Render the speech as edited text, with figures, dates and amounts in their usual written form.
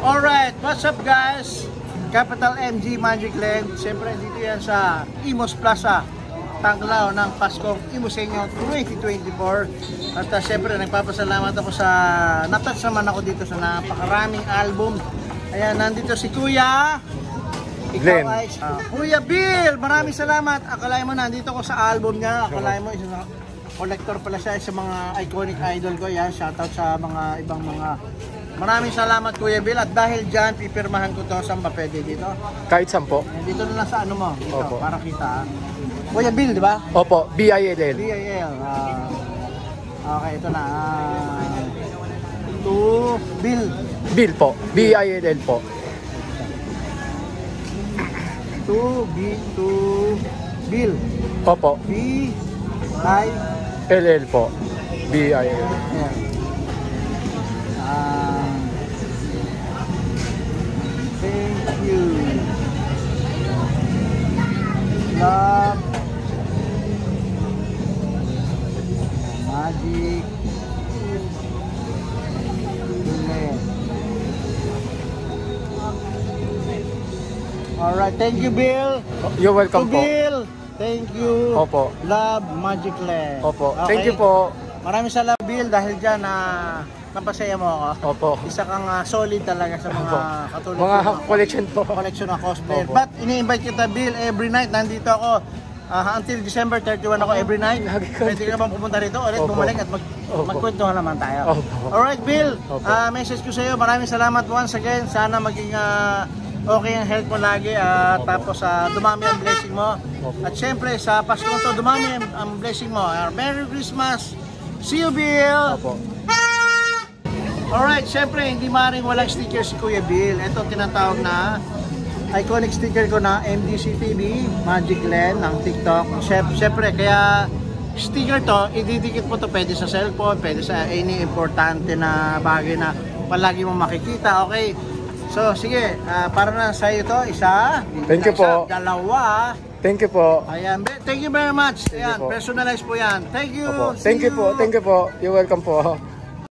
Alright, what's up guys? Capital MG Magic Land. Siyempre dito yan sa Imos Plaza, Tanglaw ng Paskong Imosenyo 2024. At siyempre nagpapasalamat ako sa natouch naman ako dito sa napakaraming album. Ayan, nandito si Kuya Glenn. Kuya Bill, maraming salamat. Akalain mo nandito ko sa album niya. Akalain mo isa collector pala siya sa mga iconic idol ko. Yan, shoutout sa mga ibang mga. Maraming salamat Kuya Bill, at dahil dyan pipirmahan ko to. Saan ba pwede dito? Kahit 10 po. Dito na lang sa ano mo dito. Opo. Para kita. Kuya Bill, di ba? Opo, BILL. BIL. Okay, ito na. To Bill. Bill po, BILL po. To Bill. Opo, LL po, BILL. Ayan. Thank you. Love Magic Land. Alright, thank you Bill. You're welcome po. Bill, thank you. Opo. Love Magic Land. Opo, Okay. thank you po. Maraming salamat Bill, dahil dyan napasaya mo ako. Opo. Isa kang solid talaga sa mga katulad Mga ko, collection po. collection ng cosplayer. Opo. But ini-invite kita Bill every night. Nandito ako until December 31 ako every night. Pwede ka bang pumunta rito ulit, Opo. bumalik at magkwentuhan naman tayo. Opo. Alright Bill, Opo. message ko sa iyo. Maraming salamat once again. Sana maging okay ang health mo lagi. Tapos dumami ang blessing mo. Opo. At syempre sa Pasko to, dumami ang blessing mo. Merry Christmas! See you Bill! Opo. Alright, syempre hindi maaaring walang sticker si Kuya Bill. Ito tinatawag na iconic sticker ko na MDC TV Magic Land ng TikTok. Syempre kaya sticker to, ididikit mo to, pwede sa cellphone, pwede sa any importante na bagay na palagi mo makikita. Okay, so sige, para na sa iyo to, isa, Thank you po. dalawa. Thank you po. Ayan, thank you very much. Ayan, po. personalized po yan. Thank you. Opo. Thank you po. Thank you po. You're welcome po.